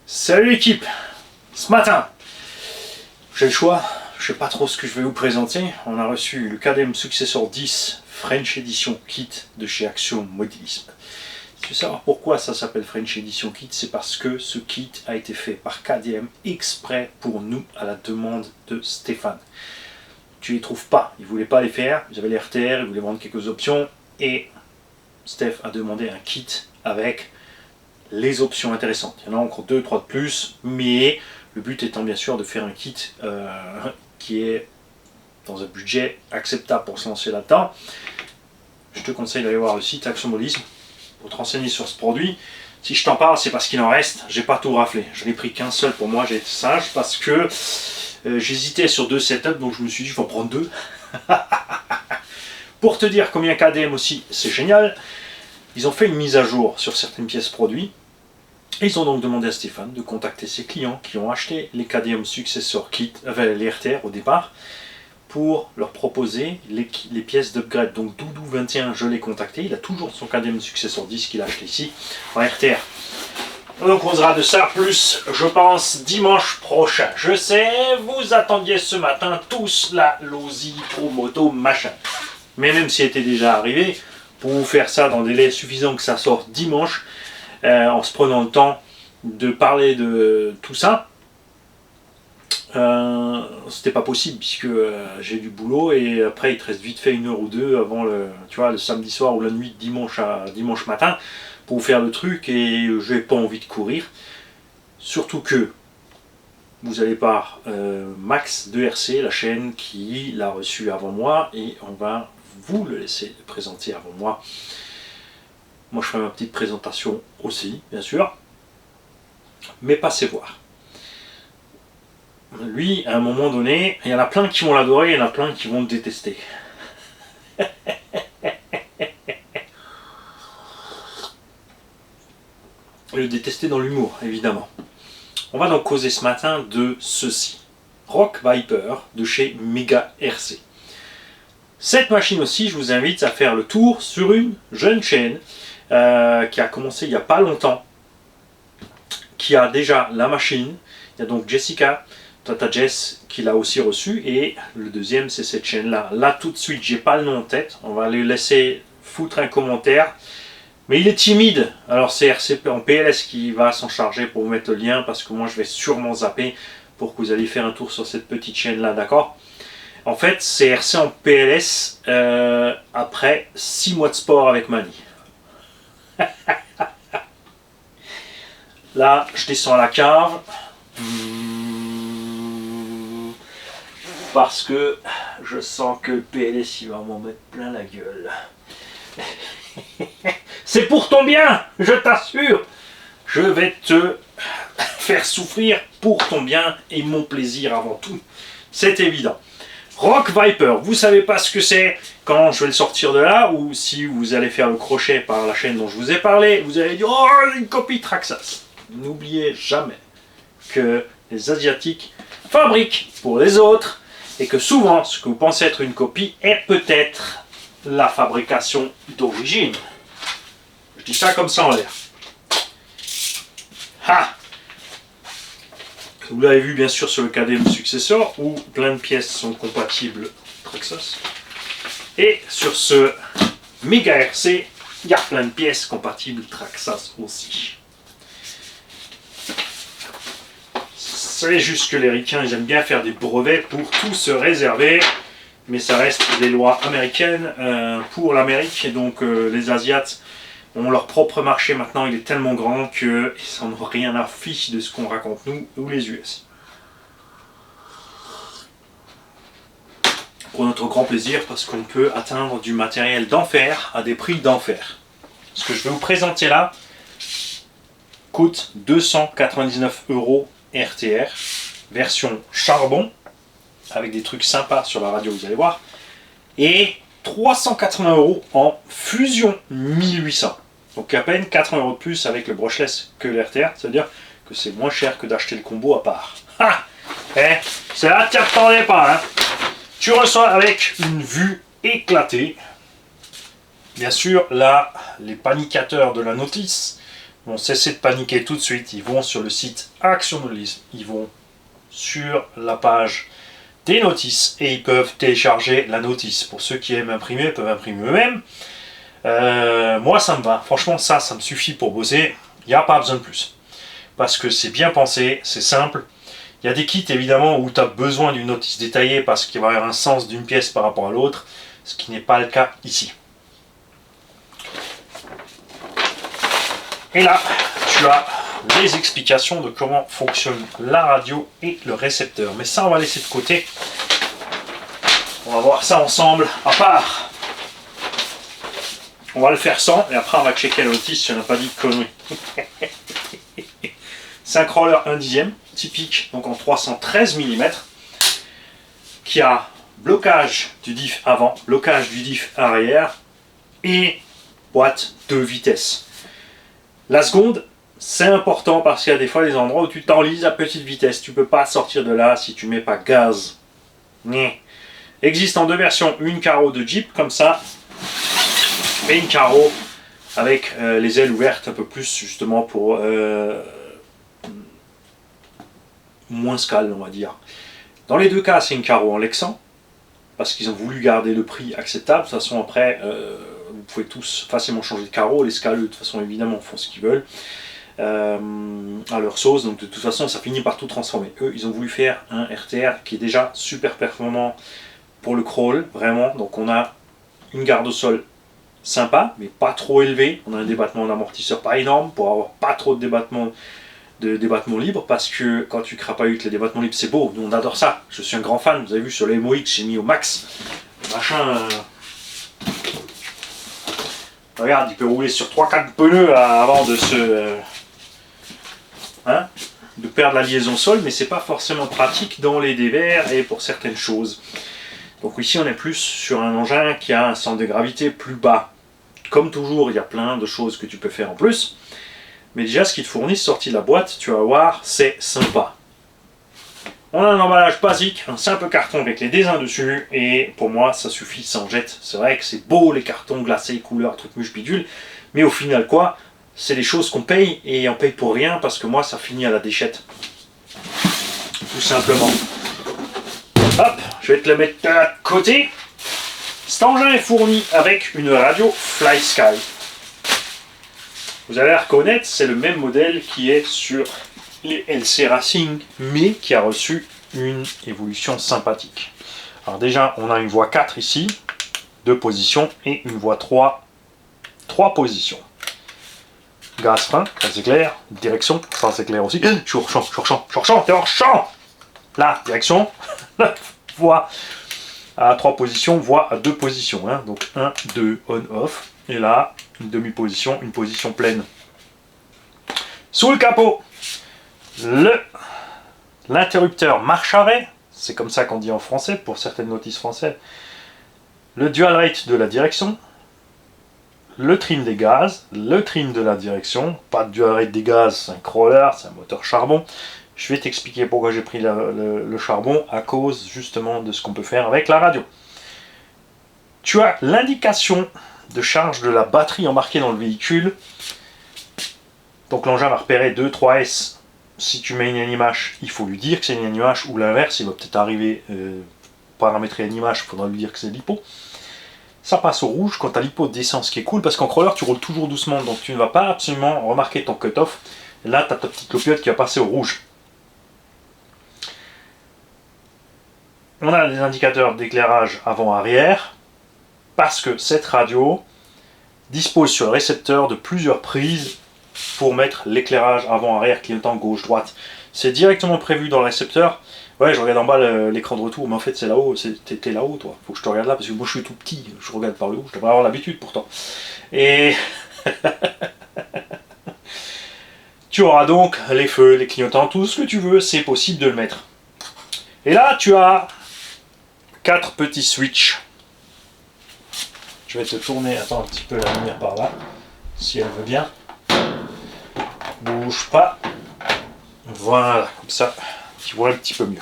Salut l'équipe. Ce matin, j'ai le choix, je sais pas trop ce que je vais vous présenter. On a reçu le KDM Successor 10 French Edition Kit de chez Action Modélisme. Si tu veux savoir pourquoi ça s'appelle French Edition Kit, c'est parce que ce kit a été fait par KDM exprès pour nous à la demande de Stéphane. Tu les trouves pas, il voulait pas les faire, ils avaient les RTR, ils voulaient vendre quelques options et Steph a demandé un kit avec les options intéressantes. Il y en a encore 2-3 de plus, mais le but étant bien sûr de faire un kit qui est dans un budget acceptable pour se lancer là-dedans. Je te conseille d'aller voir le site Action Modélisme pour te renseigner sur ce produit. Si je t'en parle, c'est parce qu'il en reste. J'ai pas tout raflé. Je n'ai pris qu'un seul pour moi. J'ai été sage parce que j'hésitais sur 2 setups, donc je me suis dit je vais en prendre 2. Pour te dire combien KDM aussi, c'est génial. Ils ont fait une mise à jour sur certaines pièces produits. Et ils ont donc demandé à Stéphane de contacter ses clients qui ont acheté les KDM Successor Kit, les RTR au départ, pour leur proposer les pièces d'upgrade. Donc Doudou 21, je l'ai contacté. Il a toujours son KDM Successor 10 qu'il a acheté ici en RTR. On causera de ça plus, je pense, dimanche prochain. Je sais, vous attendiez ce matin tous la Losi Pro Moto machin. Mais même si elle était déjà arrivée, pour vous faire ça dans des délai suffisant que ça sorte dimanche, en se prenant le temps de parler de tout ça, c'était pas possible puisque j'ai du boulot et après il te reste vite fait 1 heure ou 2 avant le samedi soir ou la nuit de dimanche matin pour faire le truc et j'ai pas envie de courir. Surtout que vous allez par Max de RC, la chaîne qui l'a reçu avant moi et on va vous le laisser présenter avant moi. Moi je ferai ma petite présentation aussi, bien sûr. Mais passez voir. Lui, à un moment donné, il y en a plein qui vont l'adorer, il y en a plein qui vont le détester. Le détester dans l'humour, évidemment. On va donc causer ce matin de ceci. Rock Viper de chez Mega RC. Cette machine aussi, je vous invite à faire le tour sur une jeune chaîne qui a commencé il n'y a pas longtemps, qui a déjà la machine. Il y a donc Jessica, Tata Jess, qui l'a aussi reçu, et le deuxième c'est cette chaîne là. Là tout de suite, j'ai pas le nom en tête, on va lui laisser foutre un commentaire. Mais il est timide, alors c'est RCP en PLS qui va s'en charger pour vous mettre le lien, parce que moi je vais sûrement zapper pour que vous alliez faire un tour sur cette petite chaîne là, d'accord? En fait, c'est RC en PLS après 6 mois de sport avec Mani. Là, je descends à la cave. Parce que je sens que le PLS il va m'en mettre plein la gueule. C'est pour ton bien, je t'assure. Je vais te faire souffrir pour ton bien et mon plaisir avant tout. C'est évident. Rock Viper, vous savez pas ce que c'est quand je vais le sortir de là, ou si vous allez faire le crochet par la chaîne dont je vous ai parlé, vous allez dire oh une copie Traxxas. N'oubliez jamais que les Asiatiques fabriquent pour les autres et que souvent ce que vous pensez être une copie est peut-être la fabrication d'origine. Je dis ça comme ça en l'air. Ha! Vous l'avez vu bien sûr sur le KDM Successor où plein de pièces sont compatibles Traxxas. Et sur ce Mega RC, il y a plein de pièces compatibles Traxxas aussi. C'est juste que les ricains ils aiment bien faire des brevets pour tout se réserver, mais ça reste des lois américaines pour l'Amérique, et donc les Asiates ont leur propre marché maintenant, il est tellement grand qu'ils n'en ont rien à fiche de ce qu'on raconte nous ou les US. Pour notre grand plaisir, parce qu'on peut atteindre du matériel d'enfer à des prix d'enfer. Ce que je vais vous présenter là coûte 299 € RTR, version charbon, avec des trucs sympas sur la radio, vous allez voir, et 380 € en fusion 1800. Donc à peine 80 € de plus avec le brushless que l'RTR, c'est-à-dire que c'est moins cher que d'acheter le combo à part. Ah, c'est là, tu t'attendais pas, hein. Tu reçois avec une vue éclatée. Bien sûr, là, les panicateurs de la notice vont cesser de paniquer tout de suite. Ils vont sur le site Action Modélisme. Ils vont sur la page des notices et ils peuvent télécharger la notice. Pour ceux qui aiment imprimer, ils peuvent imprimer eux-mêmes. Moi, ça me va. Franchement, ça me suffit pour bosser. Il n'y a pas besoin de plus. Parce que c'est bien pensé, c'est simple. Il y a des kits, évidemment, où tu as besoin d'une notice détaillée parce qu'il va y avoir un sens d'une pièce par rapport à l'autre, ce qui n'est pas le cas ici. Et là, tu as les explications de comment fonctionne la radio et le récepteur. Mais ça, on va laisser de côté. On va voir ça ensemble, à part. On va le faire sans, et après on va checker la notice si on n'a pas dit de conneries. C'est un crawler 1/10, typique, donc en 313 mm, qui a blocage du diff avant, blocage du diff arrière, et boîte de vitesse. La seconde, c'est important parce qu'il y a des fois des endroits où tu t'enlises à petite vitesse. Tu ne peux pas sortir de là si tu ne mets pas gaz. Existe en deux versions, une carreau de Jeep comme ça, et une carreau avec les ailes ouvertes un peu plus justement pour moins scale, on va dire. Dans les deux cas, c'est une carreau en Lexan parce qu'ils ont voulu garder le prix acceptable. De toute façon, après, vous pouvez tous facilement changer de carreau. Les scaleux, de toute façon, évidemment, font ce qu'ils veulent à leur sauce. Donc, de toute façon, ça finit par tout transformer. Eux, ils ont voulu faire un RTR qui est déjà super performant pour le crawl, vraiment. Donc, on a une garde au sol sympa, mais pas trop élevé. On a un débattement d'amortisseur pas énorme pour avoir pas trop de débattement libre, parce que quand tu crapahutes les débattements libres, c'est beau. Nous, on adore ça. Je suis un grand fan. Vous avez vu sur les MOX, j'ai mis au max. Le machin. Regarde, il peut rouler sur 3-4 pneus avant de se. De perdre la liaison sol, mais c'est pas forcément pratique dans les dévers et pour certaines choses. Donc ici, on est plus sur un engin qui a un centre de gravité plus bas. Comme toujours, il y a plein de choses que tu peux faire en plus. Mais déjà, ce qu'ils te fournissent sorti de la boîte, tu vas voir, c'est sympa. On a un emballage basique, un simple carton avec les dessins dessus, et pour moi, ça suffit, ça en jette. C'est vrai que c'est beau, les cartons glacés, couleurs, trucs mûches bidule, mais au final, quoi, c'est des choses qu'on paye, et on paye pour rien, parce que moi, ça finit à la déchette. Tout simplement. Hop, je vais te le mettre de côté. Cet engin est fourni avec une radio FlySky. Vous allez la reconnaître, c'est le même modèle qui est sur les LC Racing, mais qui a reçu une évolution sympathique. Alors déjà, on a une voie 4 ici, 2 positions, et une voie 3, 3 positions. Gaz frein, gaz éclair, direction, sens éclair aussi. Je suis hors champ, t'es hors champ. Là, direction, voie à 3 positions, voie à 2 positions. Donc 1, 2, on-off. Et là, une demi-position, une position pleine. Sous le capot, l'interrupteur marche-arrêt, c'est comme ça qu'on dit en français, pour certaines notices françaises. Le dual rate de la direction, le trim des gaz, le trim de la direction, pas de dual rate des gaz, c'est un crawler, c'est un moteur charbon. Je vais t'expliquer pourquoi j'ai pris le charbon, à cause justement de ce qu'on peut faire avec la radio. Tu as l'indication de charge de la batterie embarquée dans le véhicule. Donc l'engin va repérer 2, 3S. Si tu mets une NIMH, il faut lui dire que c'est une NIMH, ou l'inverse, il va peut-être arriver paramétrer NIMH, il faudra lui dire que c'est l'hypo. Ça passe au rouge quand tu as l'hypo descend, ce qui est cool, parce qu'en crawler, tu roules toujours doucement, donc tu ne vas pas absolument remarquer ton cut-off. Là, tu as ta petite copiote qui va passer au rouge. On a des indicateurs d'éclairage avant-arrière, parce que cette radio dispose sur le récepteur de plusieurs prises pour mettre l'éclairage avant-arrière, clignotant gauche-droite. C'est directement prévu dans le récepteur. Ouais, je regarde en bas l'écran de retour, mais en fait c'est là-haut, t'es là-haut toi. Faut que je te regarde là, parce que moi je suis tout petit, je regarde par le haut, je devrais avoir l'habitude pourtant. Et tu auras donc les feux, les clignotants, tout ce que tu veux, c'est possible de le mettre. Et là tu as 4 petits switches. Je vais te tourner, attends un petit peu la lumière par là, si elle veut bien. Bouge pas. Voilà, comme ça, tu vois un petit peu mieux.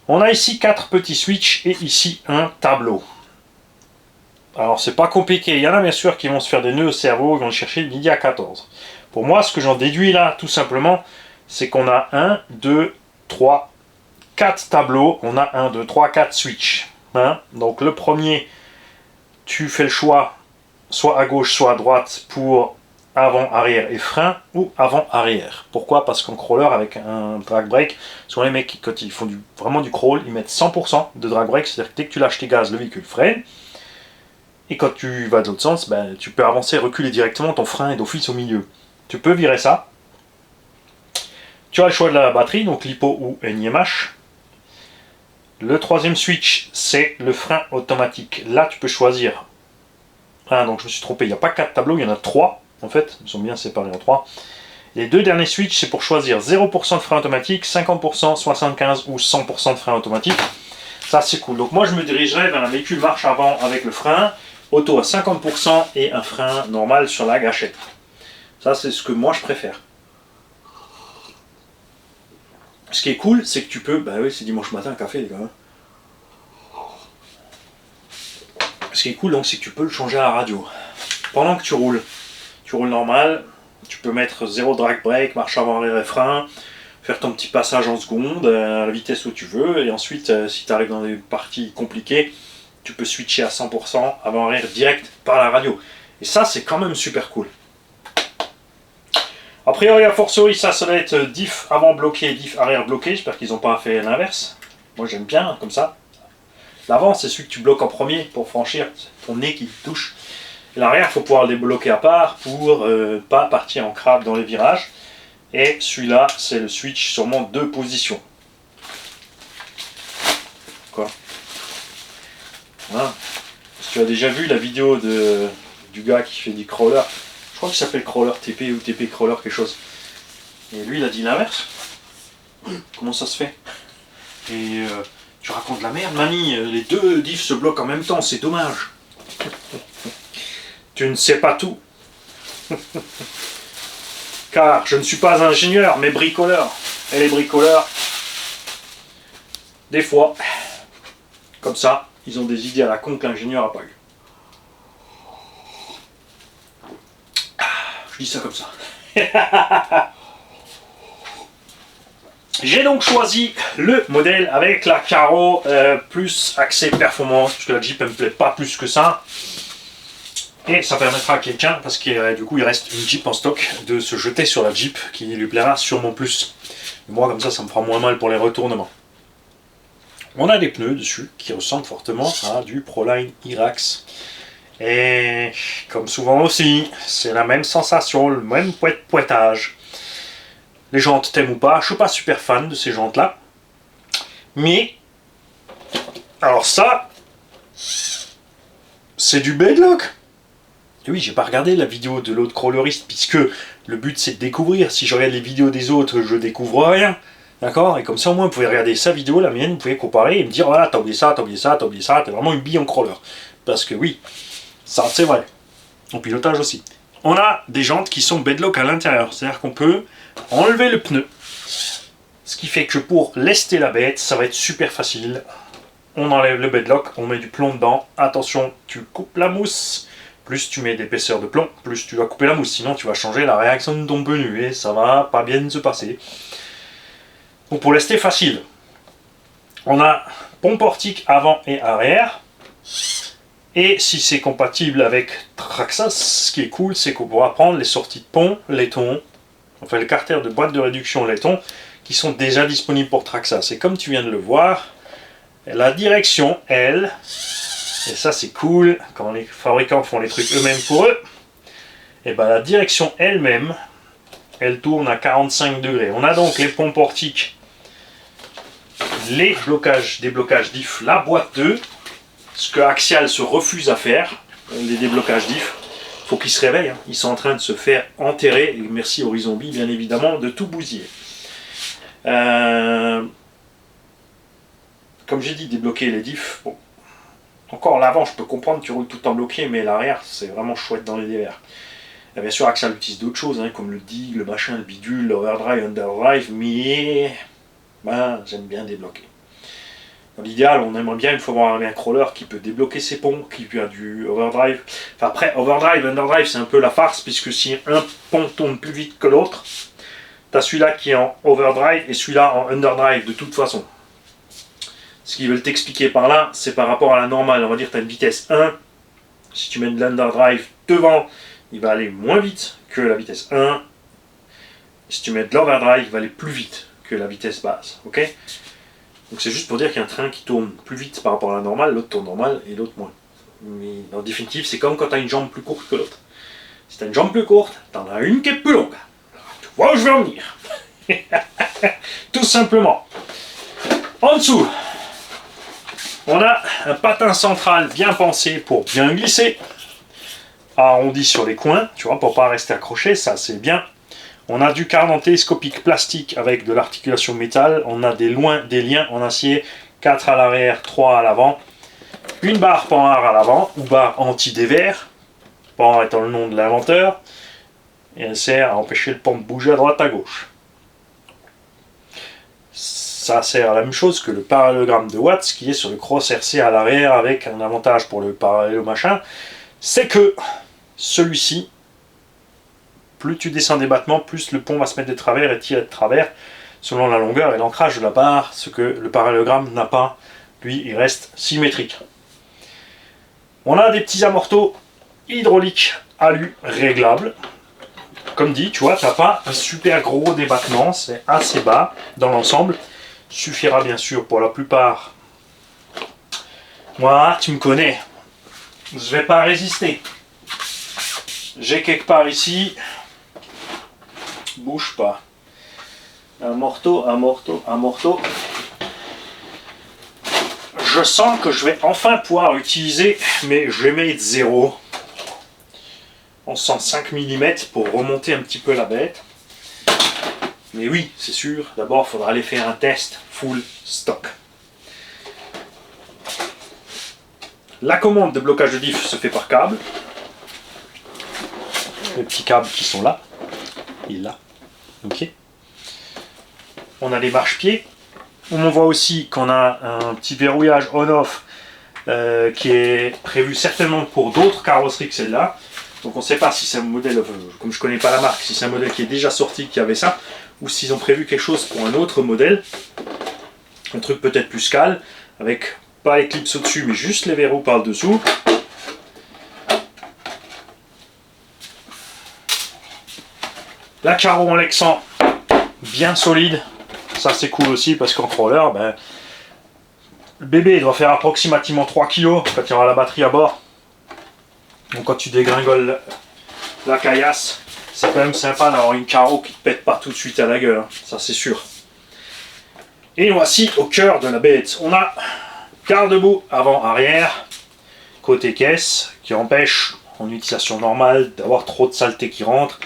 On a ici 4 petits switches et ici un tableau. Alors c'est pas compliqué, il y en a bien sûr qui vont se faire des nœuds au cerveau, ils vont chercher le midi à 14. Pour moi, ce que j'en déduis là, tout simplement, c'est qu'on a 1, 2, 3, 4 tableaux. On a 1, 2, 3, 4 switches. Hein, donc le premier, tu fais le choix, soit à gauche, soit à droite, pour avant, arrière et frein, ou avant, arrière. Pourquoi? Parce qu'en crawler, avec un drag brake, souvent les mecs, quand ils font vraiment du crawl, ils mettent 100% de drag brake, c'est-à-dire que dès que tu lâches tes gaz, le véhicule freine. Et quand tu vas de l'autre sens, ben, tu peux avancer, reculer directement, ton frein est d'office au milieu. Tu peux virer ça. Tu as le choix de la batterie, donc LiPo ou NiMH. Le troisième switch, c'est le frein automatique. Là, tu peux choisir. Ah, donc je me suis trompé, il n'y a pas 4 tableaux, il y en a 3. En fait, ils sont bien séparés en 3. Les deux derniers switches, c'est pour choisir 0% de frein automatique, 50%, 75% ou 100% de frein automatique. Ça, c'est cool. Donc moi, je me dirigerai vers un véhicule marche avant avec le frein, auto à 50% et un frein normal sur la gâchette. Ça, c'est ce que moi, je préfère. Ce qui est cool, c'est que tu peux... Bah oui, c'est dimanche matin, café, les gars. Ce qui est cool, donc, c'est que tu peux le changer à la radio. Pendant que tu roules normal, tu peux mettre 0 drag brake, marche avant, arrière et frein, faire ton petit passage en seconde, à la vitesse où tu veux, et ensuite, si tu arrives dans des parties compliquées, tu peux switcher à 100% avant, arrière direct par la radio. Et ça, c'est quand même super cool. A priori, a fortiori, ça doit être diff avant bloqué, diff arrière bloqué. J'espère qu'ils n'ont pas fait l'inverse. Moi, j'aime bien comme ça. L'avant, c'est celui que tu bloques en premier pour franchir, ton nez qui te touche. Et l'arrière, il faut pouvoir le débloquer à part pour pas partir en crabe dans les virages. Et celui-là, c'est le switch sûrement 2 positions. Quoi? Voilà. Si tu as déjà vu la vidéo du gars qui fait du crawler, je crois qu'il s'appelle crawler TP ou TP crawler quelque chose. Et lui, il a dit l'inverse. Comment ça se fait? Et tu racontes la merde, mamie, les deux diffs se bloquent en même temps, c'est dommage. Tu ne sais pas tout. Car je ne suis pas ingénieur, mais bricoleur. Et les bricoleurs, des fois, comme ça, ils ont des idées à la con que l'ingénieur n'a pas eu. Je dis ça comme ça. J'ai donc choisi le modèle avec la carreau plus accès performance, parce que la Jeep elle me plaît pas plus que ça. Et ça permettra à quelqu'un, parce que du coup il reste une Jeep en stock, de se jeter sur la Jeep qui lui plaira sûrement plus. Moi comme ça me fera moins mal pour les retournements. On a des pneus dessus qui ressemblent fortement à du Proline Irax. Et comme souvent aussi, c'est la même sensation, le même pointage. Les jantes t'aiment ou pas, je suis pas super fan de ces jantes là. Mais, alors ça, c'est du bedlock. Et oui, j'ai pas regardé la vidéo de l'autre crawleriste, puisque le but c'est de découvrir. Si je regarde les vidéos des autres, je découvre rien. D'accord? Et comme ça au moins vous pouvez regarder sa vidéo, la mienne, vous pouvez comparer et me dire, voilà, t'as oublié ça, t'as oublié ça, t'as oublié ça, t'es vraiment une bille en crawler. Parce que oui, ça c'est vrai. En pilotage aussi. On a des jantes qui sont bedlock à l'intérieur, c'est-à-dire qu'on peut enlever le pneu. Ce qui fait que pour lester la bête, ça va être super facile. On enlève le bedlock, on met du plomb dedans. Attention, tu coupes la mousse. Plus tu mets d'épaisseur de plomb, plus tu dois couper la mousse. Sinon, tu vas changer la réaction de ton pneu et ça va pas bien se passer. Donc pour lester facile, on a pont portique avant et arrière. Et si c'est compatible avec Traxxas, ce qui est cool, c'est qu'on pourra prendre les sorties de pont laiton, enfin les carters de boîte de réduction laiton, qui sont déjà disponibles pour Traxxas. Et comme tu viens de le voir, la direction, elle, et ça c'est cool, quand les fabricants font les trucs eux-mêmes pour eux, et ben la direction elle-même, elle tourne à 45 degrés. On a donc les ponts portiques, les blocages, déblocages diff, la boîte 2, ce que Axial se refuse à faire, les déblocages diff. Il faut qu'ils se réveillent, hein. Ils sont en train de se faire enterrer, et merci Horizon Bee bien évidemment de tout bousiller. Comme j'ai dit, débloquer les diffs, bon. Encore l'avant je peux comprendre, tu roules tout en bloqué, mais l'arrière c'est vraiment chouette dans les DVR. Et bien sûr Axial utilise d'autres choses, hein, comme le dig, le machin, le bidule, l'overdrive, underdrive, mais ben, j'aime bien débloquer. Dans l'idéal, on aimerait bien une fois avoir un crawler qui peut débloquer ses ponts, qui peut a du overdrive. Enfin après, overdrive, underdrive, c'est un peu la farce, puisque si un pont tourne plus vite que l'autre, tu as celui-là qui est en overdrive et celui-là en underdrive de toute façon. Ce qu'ils veulent t'expliquer par là, c'est par rapport à la normale. On va dire que tu as une vitesse 1. Si tu mets de l'underdrive devant, il va aller moins vite que la vitesse 1. Si tu mets de l'overdrive, il va aller plus vite que la vitesse base. Ok? Donc c'est juste pour dire qu'il y a un train qui tourne plus vite par rapport à la normale, l'autre tourne normal et l'autre moins. Mais en définitive, c'est comme quand tu as une jambe plus courte que l'autre. Si tu as une jambe plus courte, tu en as une qui est plus longue. Tu vois où je veux en venir? Tout simplement. En dessous, on a un patin central bien pensé pour bien glisser, arrondi sur les coins, tu vois, pour pas rester accroché, ça c'est bien. On a du cardan télescopique plastique avec de l'articulation métal. On a des liens en acier, 4 à l'arrière, 3 à l'avant. Une barre Panhard à l'avant, ou barre anti-dévers, Panhard étant le nom de l'inventeur. Et elle sert à empêcher le pont de bouger à droite à gauche. Ça sert à la même chose que le parallélogramme de Watts qui est sur le Cross RC à l'arrière, avec un avantage pour le parallélo machin. C'est que celui-ci, plus tu descends des battements, plus le pont va se mettre de travers et tirer de travers selon la longueur et l'ancrage de la barre, ce que le parallélogramme n'a pas. Lui, il reste symétrique. On a des petits amortos hydrauliques alu réglables. Comme dit, tu vois, tu n'as pas un super gros débattement, c'est assez bas dans l'ensemble. Suffira bien sûr pour la plupart. Moi, tu me connais, je vais pas résister. J'ai quelque part ici. Bouge pas. Un morceau. Je sens que je vais enfin pouvoir utiliser mes G-Mate 0 en 105 mm pour remonter un petit peu la bête. Mais oui, c'est sûr, d'abord il faudra aller faire un test full stock. La commande de blocage de diff se fait par câble. Les petits câbles qui sont là et là. Ok. On a les marche-pieds. On voit aussi qu'on a un petit verrouillage on-off qui est prévu certainement pour d'autres carrosseries que celle-là. Donc on ne sait pas si c'est un modèle, comme je ne connais pas la marque, si c'est un modèle qui est déjà sorti qui avait ça, ou s'ils ont prévu quelque chose pour un autre modèle. Un truc peut-être plus calme, avec pas les clips au-dessus, mais juste les verrous par le dessous. La carreau en Lexan, bien solide. Ça c'est cool aussi parce qu'en crawler, le bébé doit faire approximativement 3 kg quand il y aura la batterie à bord. Donc quand tu dégringoles la caillasse, c'est quand même sympa d'avoir une carreau qui ne te pète pas tout de suite à la gueule, hein. Ça c'est sûr. Et voici au cœur de la bête. On a garde-boue avant-arrière, côté caisse, qui empêche en utilisation normale d'avoir trop de saleté qui rentre.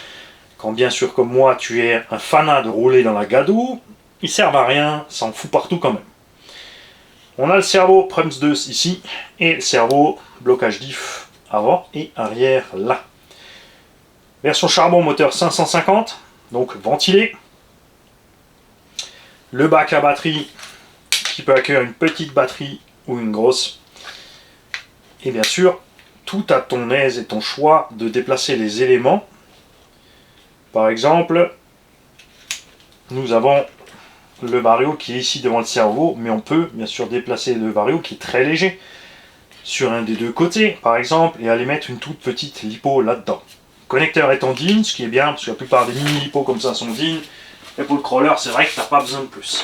Quand bien sûr comme moi tu es un fanat de rouler dans la gadoue, ils servent à rien, ça en fout partout quand même. On a le cerveau Prums 2 ici, et le cerveau blocage diff avant et arrière là. Version charbon moteur 550, donc ventilé. Le bac à batterie qui peut accueillir une petite batterie ou une grosse. Et bien sûr, tout à ton aise et ton choix de déplacer les éléments. Par exemple, nous avons le vario qui est ici devant le cerveau, mais on peut bien sûr déplacer le vario qui est très léger sur un des deux côtés, par exemple, et aller mettre une toute petite lipo là-dedans. Le connecteur est en DIN, ce qui est bien, parce que la plupart des mini-lipos comme ça sont DIN, et pour le crawler, c'est vrai que tu n'as pas besoin de plus.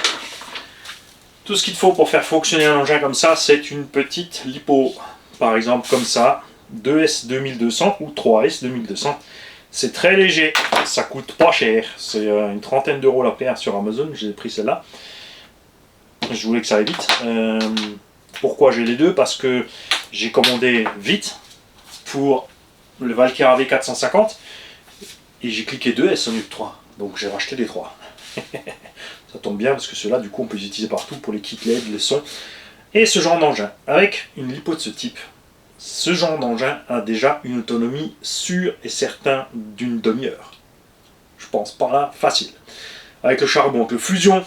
Tout ce qu'il te faut pour faire fonctionner un engin comme ça, c'est une petite lipo, par exemple comme ça, 2S 2200 ou 3S 2200. C'est très léger, ça coûte pas cher, c'est une trentaine d'euros la paire sur Amazon, j'ai pris celle-là. Je voulais que ça aille vite. Pourquoi j'ai les deux? Parce que j'ai commandé vite pour le Valkyr AV450 et j'ai cliqué 2S au lieu de 3, donc j'ai racheté les 3. Ça tombe bien parce que ceux-là, du coup, on peut les utiliser partout pour les kits LED, les sons et ce genre d'engin. Avec une lipo de ce type, ce genre d'engin a déjà une autonomie sûre et certaine d'une demi-heure. Je pense par là, facile. Avec le charbon, avec le fusion,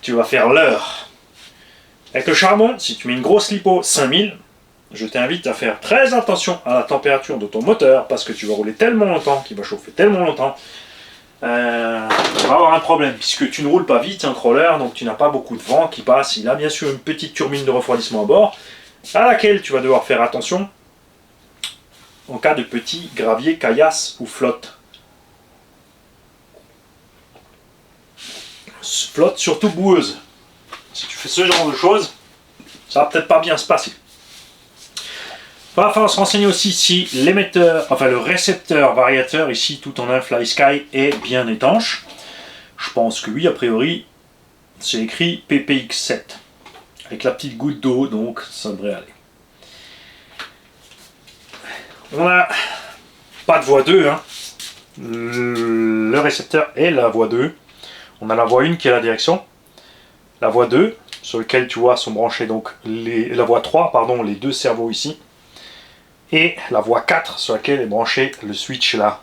tu vas faire l'heure. Avec le charbon, si tu mets une grosse lipo 5000, je t'invite à faire très attention à la température de ton moteur parce que tu vas rouler tellement longtemps, qu'il va chauffer tellement longtemps, tu vas avoir un problème puisque tu ne roules pas vite un crawler, donc tu n'as pas beaucoup de vent qui passe. Il a bien sûr une petite turbine de refroidissement à bord à laquelle tu vas devoir faire attention en cas de petits graviers, caillasses ou flotte. Flotte surtout boueuse. Si tu fais ce genre de choses, ça va peut-être pas bien se passer. Il va falloir se renseigner aussi si l'émetteur, enfin le récepteur variateur ici tout en un Fly Sky est bien étanche. Je pense que oui, a priori c'est écrit PPX7 avec la petite goutte d'eau, donc ça devrait aller. On n'a pas de voie 2, hein. Le récepteur est la voie 2. On a la voie 1 qui est la direction, la voie 2 sur laquelle tu vois sont branchés donc la voie 3, pardon, les deux cerveaux ici, et la voie 4 sur laquelle est branché le switch là.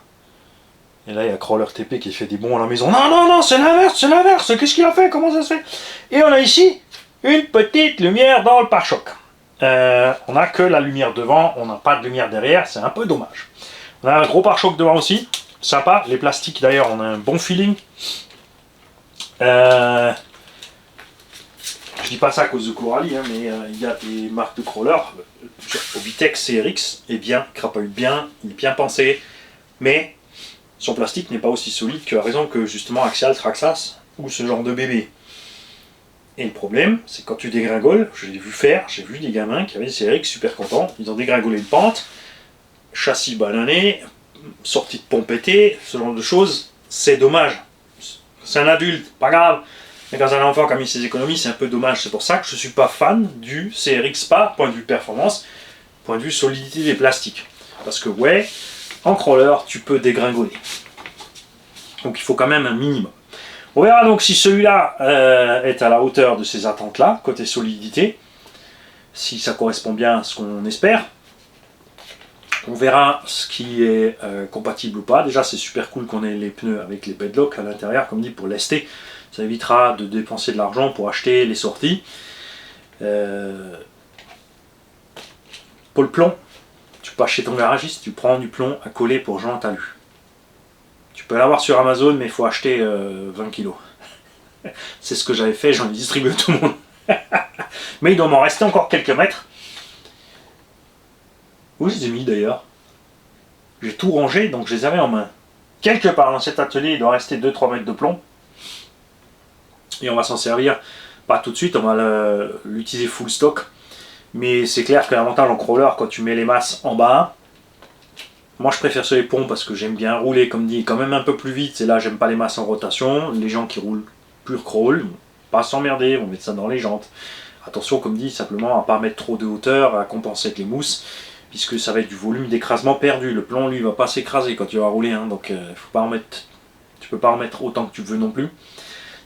Et là il y a Crawler TP qui fait des bonds à la maison. Non, non, non, c'est l'inverse, qu'est-ce qu'il a fait, comment ça se fait? Et on a ici une petite lumière dans le pare-choc. On n'a que la lumière devant, on n'a pas de lumière derrière, c'est un peu dommage. On a un gros pare-choc devant aussi, sympa, les plastiques d'ailleurs, on a un bon feeling. Je dis pas ça à cause de Coralie, hein, mais il y a des marques de crawler, Obitex CRX est bien, crapahute bien, il est bien pensé, mais son plastique n'est pas aussi solide que, par exemple, que justement Axial, Traxxas ou ce genre de bébé. Et le problème, c'est quand tu dégringoles, je l'ai vu faire, j'ai vu des gamins qui avaient des CRX super contents, ils ont dégringolé une pente, châssis banané, sortie de pont pété, ce genre de choses, c'est dommage. C'est un adulte, pas grave. Mais quand un enfant qui a mis ses économies, c'est un peu dommage. C'est pour ça que je ne suis pas fan du CRX, pas point de vue performance, point de vue solidité des plastiques. Parce que ouais, en crawler, tu peux dégringoler. Donc il faut quand même un minimum. On verra donc si celui-là est à la hauteur de ces attentes-là, côté solidité, si ça correspond bien à ce qu'on espère. On verra ce qui est compatible ou pas. Déjà, c'est super cool qu'on ait les pneus avec les bedlocks à l'intérieur, comme dit, pour lester. Ça évitera de dépenser de l'argent pour acheter les sorties. Pour le plomb, tu peux acheter ton garagiste, tu prends du plomb à coller pour Jean Talus. Tu peux l'avoir sur Amazon, mais il faut acheter 20 kg. C'est ce que j'avais fait, j'en ai distribué à tout le monde. Mais il doit m'en rester encore quelques mètres. Où je les ai mis d'ailleurs? J'ai tout rangé, donc je les avais en main. Quelque part dans cet atelier, il doit rester 2-3 mètres de plomb. Et on va s'en servir, pas tout de suite, on va l'utiliser full stock. Mais c'est clair que l'avantage en crawler, quand tu mets les masses en bas, moi je préfère sur les ponts parce que j'aime bien rouler, comme dit, quand même un peu plus vite. Et là, j'aime pas les masses en rotation. Les gens qui roulent pur crawl, pas s'emmerder, on met ça dans les jantes. Attention, comme dit, simplement à pas mettre trop de hauteur, à compenser avec les mousses, puisque ça va être du volume d'écrasement perdu. Le plomb, lui, va pas s'écraser quand tu vas rouler, hein, donc faut pas en mettre, tu peux pas en mettre autant que tu veux non plus.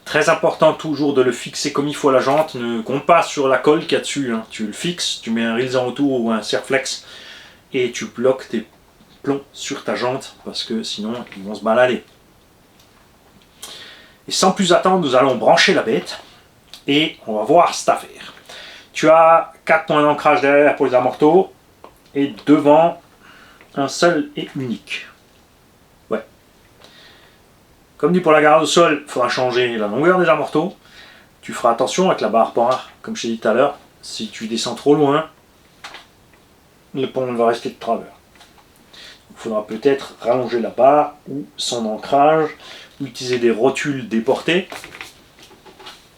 Très important toujours de le fixer comme il faut à la jante, ne compte pas sur la colle qu'il y a dessus, hein. Tu le fixes, tu mets un Rilsan autour ou un Serflex et tu bloques tes plombs sur ta jante parce que sinon ils vont se balader. Et sans plus attendre, nous allons brancher la bête et on va voir cette affaire. Tu as 4 points d'ancrage derrière pour les amortos et devant un seul et unique. Ouais. Comme dit pour la garde au sol, il faudra changer la longueur des amortos. Tu feras attention avec la barre poire, comme je t'ai dit tout à l'heure. Si tu descends trop loin, le pont va rester de travers. Il faudra peut-être rallonger la barre ou son ancrage, ou utiliser des rotules déportées.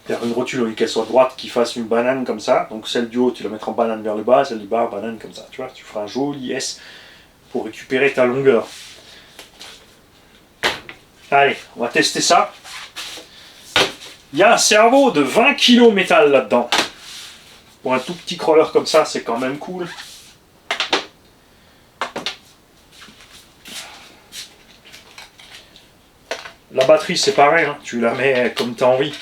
Faire une rotule qu'elle soit droite, qui fasse une banane comme ça. Donc celle du haut, tu la mettras en banane vers le bas, celle du bas, banane comme ça. Tu vois, tu feras un joli S pour récupérer ta longueur. Allez, on va tester ça. Il y a un cerveau de 20 kg métal là-dedans. Pour un tout petit crawler comme ça, c'est quand même cool. La batterie, c'est pareil, hein, tu la mets comme tu as envie.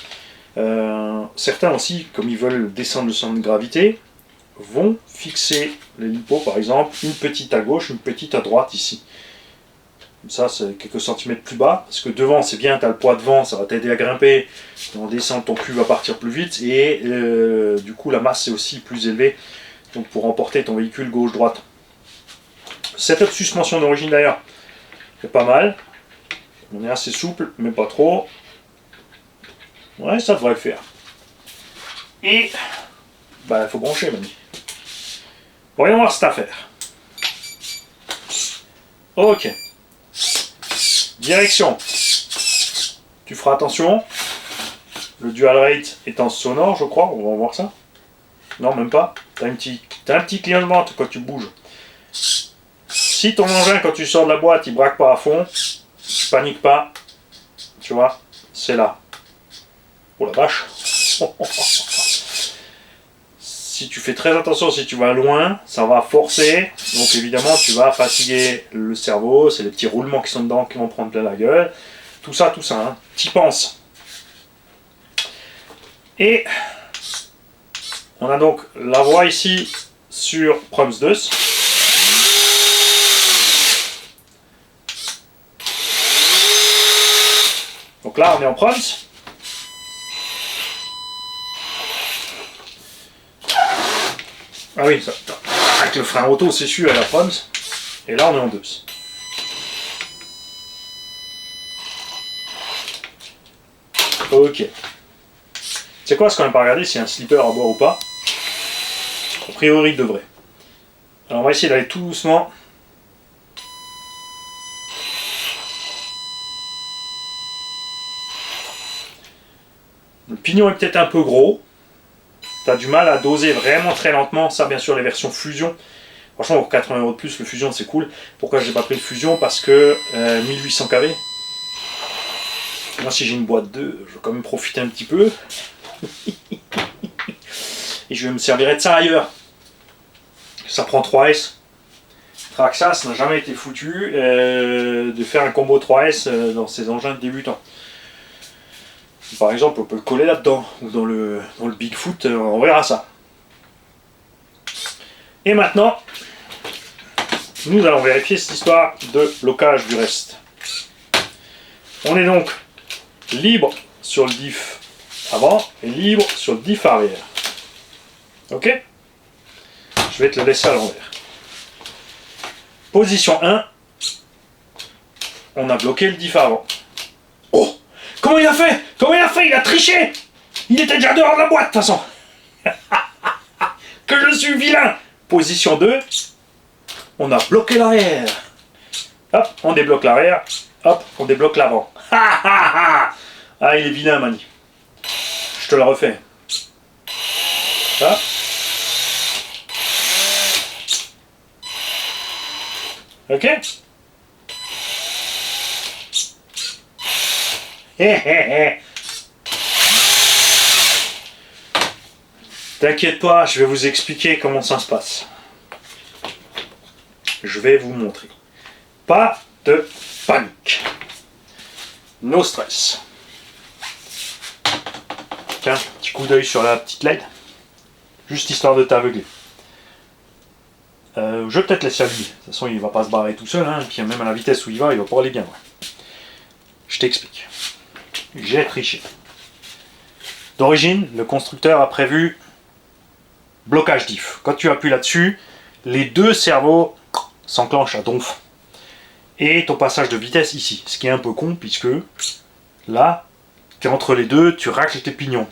Certains aussi, comme ils veulent descendre le centre de gravité, vont fixer les lipos, par exemple, une petite à gauche, une petite à droite ici. Ça, c'est quelques centimètres plus bas, parce que devant, c'est bien, tu as le poids devant, ça va t'aider à grimper. En descente, ton cul va partir plus vite, et du coup, la masse est aussi plus élevée, donc pour emporter ton véhicule gauche-droite. Setup suspension d'origine d'ailleurs, c'est pas mal. On est assez souple, mais pas trop. Ouais, ça devrait le faire. Et, bah, il faut brancher, mamie. Voyons voir cette affaire. Ok. Direction. Tu feras attention. Le dual rate est en sonore, je crois. On va voir ça. Non, même pas. T'as un petit clignotement quand tu bouges. Si ton engin, quand tu sors de la boîte, il braque pas à fond, panique pas. Tu vois, c'est là. Oh la vache. Si tu fais très attention, si tu vas loin, ça va forcer. Donc évidemment, tu vas fatiguer le cerveau. C'est les petits roulements qui sont dedans qui vont prendre plein la gueule. Tout ça, hein. T'y penses. Et on a donc la voie ici sur Proms 2. Donc là, on est en Proms. Ah oui, ça, avec le frein auto, c'est sûr, à la Proms. Et là, on est en 2. Ok. C'est quoi, ce qu'on n'a pas regardé, s'il y a un slipper à boire ou pas? A priori, il devrait. Alors, on va essayer d'aller tout doucement. Le pignon est peut-être un peu gros. Tu as du mal à doser vraiment très lentement. Ça, bien sûr, les versions Fusion. Franchement, pour 80 € de plus, le Fusion, c'est cool. Pourquoi je n'ai pas pris le Fusion? Parce que 1800 kV. Moi, si j'ai une boîte 2, je vais quand même profiter un petit peu. Et je me servirai de ça ailleurs. Ça prend 3S. Traxxas n'a jamais été foutu de faire un combo 3S dans ses engins de débutants. Par exemple, on peut le coller là-dedans, ou dans le Bigfoot, on verra ça. Et maintenant, nous allons vérifier cette histoire de blocage du reste. On est donc libre sur le diff avant et libre sur le diff arrière. Ok? Je vais te le laisser à l'envers. Position 1, on a bloqué le diff avant. Oh! Comment il a fait? Comment il a fait? Il a triché! Il était déjà dehors de la boîte, de toute façon. Que je suis vilain! Position 2, on a bloqué l'arrière. Hop, on débloque l'arrière. Hop, on débloque l'avant. Ah, il est vilain, Mani. Je te le refais. Hop. Ok? T'inquiète pas, je vais vous expliquer comment ça se passe. Je vais vous montrer. Pas de panique. No stress. Tiens, petit coup d'œil sur la petite LED. Juste histoire de t'aveugler. Je vais peut-être laisser allumer. De toute façon, il va pas se barrer tout seul. Hein, et puis même à la vitesse où il va pas aller bien. Ouais. Je t'explique. J'ai triché. D'origine, le constructeur a prévu blocage diff. Quand tu appuies là-dessus, les deux cerveaux s'enclenchent à donf. Et ton passage de vitesse ici. Ce qui est un peu con, puisque là, tu es entre les deux, tu racles tes pignons.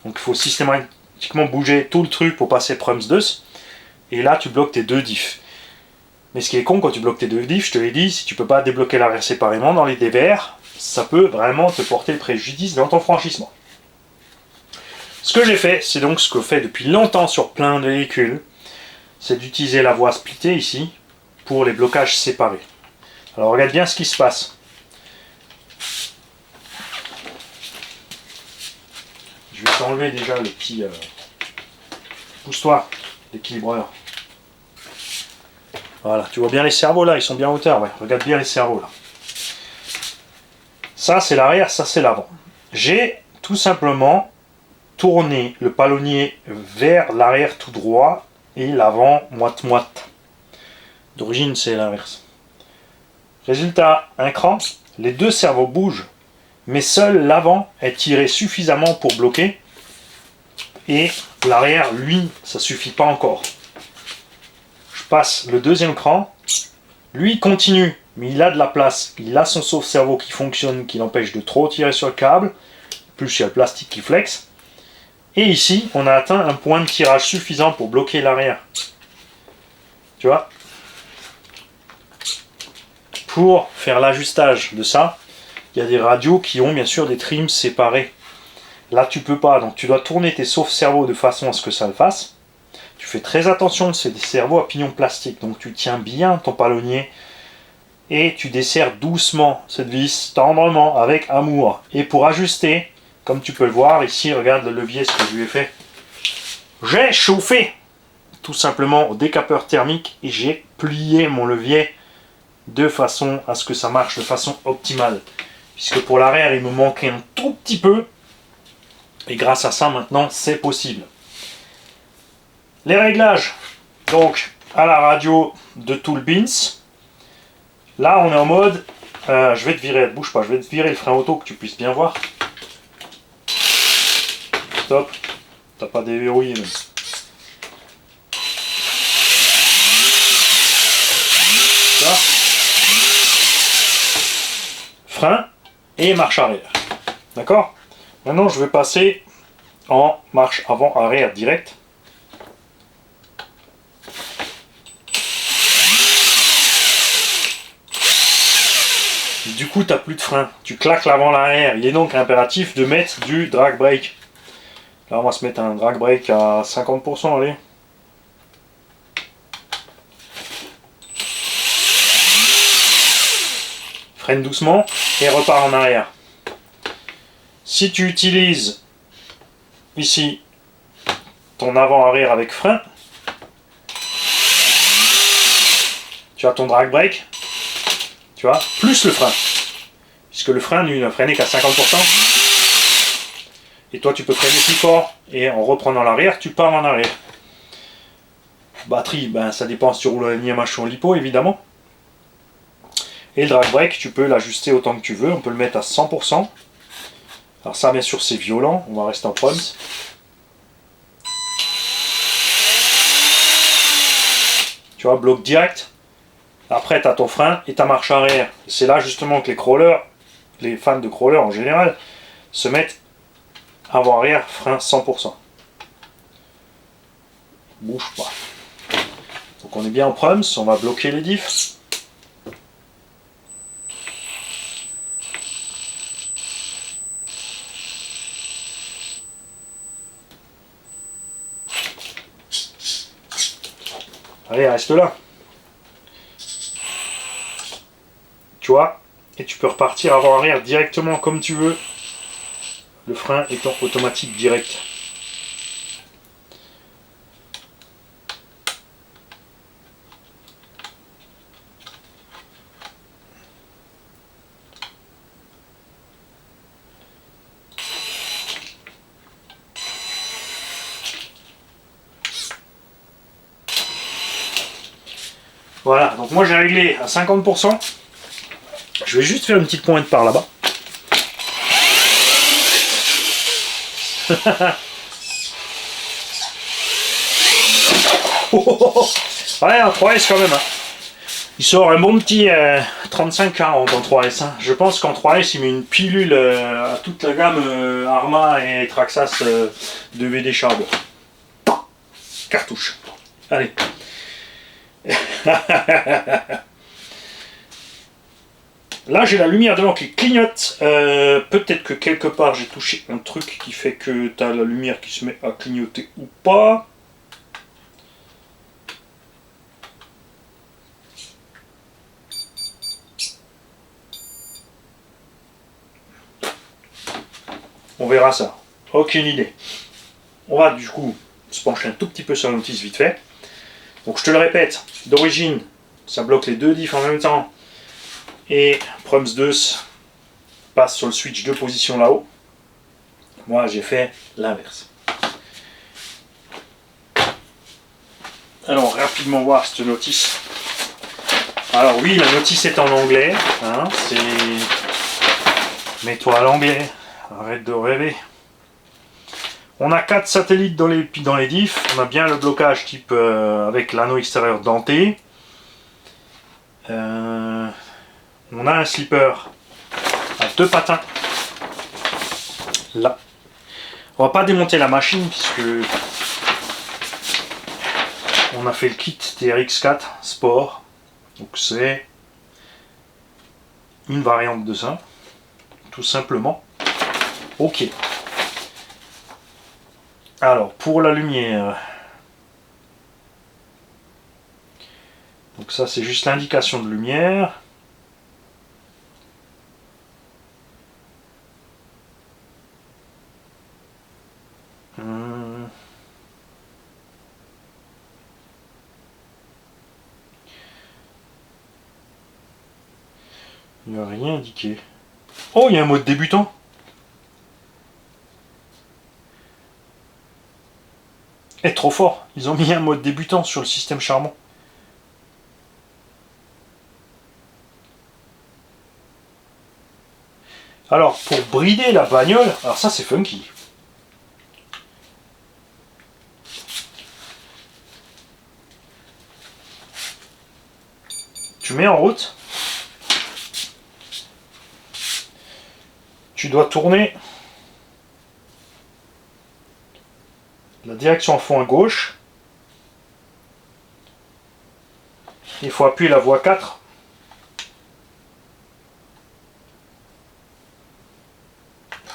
Donc il faut systématiquement bouger tout le truc pour passer Proms 2. Et là, tu bloques tes deux diffs. Mais ce qui est con, quand tu bloques tes deux diffs, je te l'ai dit, si tu peux pas débloquer l'arrière séparément dans les dévers, ça peut vraiment te porter le préjudice dans ton franchissement. Ce que j'ai fait, c'est donc ce que je fais depuis longtemps sur plein de véhicules, c'est d'utiliser la voie splittée ici pour les blocages séparés. Alors regarde bien ce qui se passe. Je vais t'enlever déjà le petit pousse-toi, l'équilibreur. Voilà, tu vois bien les cerveaux là, ils sont bien en hauteur, ouais. Regarde bien les cerveaux là. Ça c'est l'arrière, ça c'est l'avant. J'ai tout simplement tourné le palonnier vers l'arrière tout droit et l'avant moite-moite. D'origine c'est l'inverse. Résultat, un cran, les deux cerveaux bougent, mais seul l'avant est tiré suffisamment pour bloquer, et l'arrière, lui, ça suffit pas encore. Je passe le deuxième cran, lui continue, mais il a de la place, il a son sauve-cerveau qui fonctionne, qui l'empêche de trop tirer sur le câble, plus il y a le plastique qui flexe, et ici, on a atteint un point de tirage suffisant pour bloquer l'arrière. Tu vois ? Pour faire l'ajustage de ça, il y a des radios qui ont bien sûr des trims séparés. Là, tu peux pas, donc tu dois tourner tes sauve-cerveaux de façon à ce que ça le fasse. Tu fais très attention, c'est des cerveaux à pignon plastique, donc tu tiens bien ton palonnier et tu desserres doucement cette vis, tendrement, avec amour. Et pour ajuster, comme tu peux le voir ici, regarde le levier, ce que je lui ai fait. J'ai chauffé tout simplement au décapeur thermique et j'ai plié mon levier de façon à ce que ça marche de façon optimale. Puisque pour l'arrière, il me manquait un tout petit peu. Et grâce à ça, maintenant, c'est possible. Les réglages. Donc, à la radio de Toolbins. Là, on est en mode... je vais te virer, bouge pas, je vais te virer le frein auto que tu puisses bien voir. Stop. T'as pas déverrouillé même. Ça. Frein et marche arrière. D'accord ? Maintenant, je vais passer en marche avant-arrière direct. Du coup, tu n'as plus de frein. Tu claques l'avant-l'arrière. Il est donc impératif de mettre du drag brake. Là, on va se mettre un drag brake à 50%, allez. Freine doucement et repart en arrière. Si tu utilises ici ton avant-arrière avec frein, tu as ton drag brake, tu vois, plus le frein. Puisque le frein, lui, ne freinait qu'à 50%. Et toi, tu peux freiner plus fort. Et en reprenant l'arrière, tu pars en arrière. Batterie, ben, ça dépend si tu roules en IMH ou en lipo, évidemment. Et le drag brake, tu peux l'ajuster autant que tu veux. On peut le mettre à 100%. Alors ça, bien sûr, c'est violent. On va rester en proms. Tu vois, bloc direct. Après, tu as ton frein et ta marche arrière. C'est là, justement, que les crawlers, les fans de crawlers en général, se mettent avant-arrière, frein 100%. Bouge pas. Donc on est bien en proms. On va bloquer les diffs. Allez, reste là. Tu vois, et tu peux repartir avant-arrière directement comme tu veux. Le frein étant automatique direct. Voilà, donc moi j'ai réglé à 50%. Je vais juste faire une petite pointe par là-bas. Ouais, en 3S quand même. Hein. Il sort un bon petit 35-40 en 3S. Hein. Je pense qu'en 3S, il met une pilule à toute la gamme Arma et Traxxas de VD Charbon. Cartouche. Allez. Là, j'ai la lumière devant qui clignote. Peut-être que quelque part, j'ai touché un truc qui fait que tu as la lumière qui se met à clignoter ou pas. On verra ça. Aucune idée. On va du coup se pencher un tout petit peu sur la notice vite fait. Donc je te le répète, d'origine, ça bloque les deux diffs en même temps. Et Proms 2 passe sur le switch de position là-haut. Moi j'ai fait l'inverse. Alors rapidement voir cette notice Alors oui, la notice est en anglais, hein, c'est... Mets-toi à l'anglais, arrête de rêver. On a 4 satellites dans les diffs, on a bien le blocage type avec l'anneau extérieur denté. On a un slipper à 2 patins. Là. On va pas démonter la machine puisque on a fait le kit TRX4 Sport. Donc c'est une variante de ça, tout simplement. Ok. Alors pour la lumière, donc ça c'est juste l'indication de lumière. Il n'y a rien indiqué. Oh, il y a un mode débutant. Eh, trop fort. Ils ont mis un mode débutant sur le système Charmant. Alors, pour brider la bagnole, alors ça c'est funky. Tu mets en route. Tu dois tourner la direction en fond à gauche. Il faut appuyer la voie 4.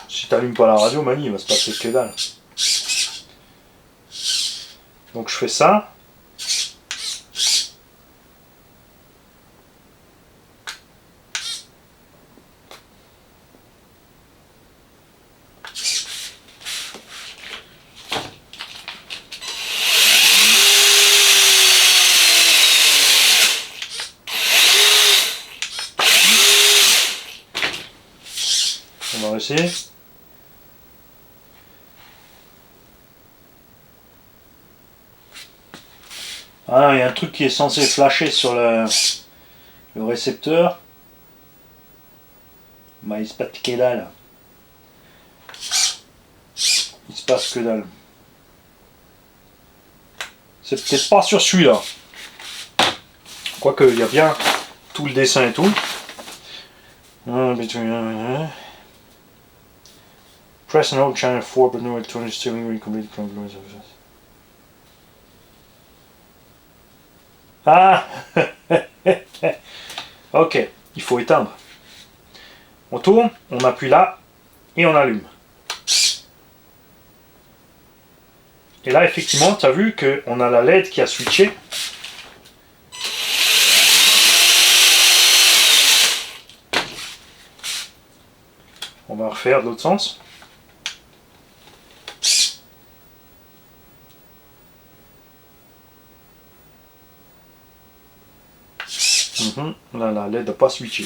Si tu n'allumes pas la radio, Mani, il va se passer que dalle. Donc je fais ça. On va essayer. Ah, il y a un truc qui est censé flasher sur le récepteur. Bah, il se passe que dalle. Il se passe que dalle. C'est peut-être pas sur celui-là. Quoique, il y a bien tout le dessin et tout. Press and hold channel 4 but no electronic steering wheel complete. Ah. Ok, il faut éteindre. On tourne, on appuie là et on allume. Et là, effectivement, tu as vu qu'on a la LED qui a switché. On va refaire de l'autre sens. Là, la LED n'a pas switché.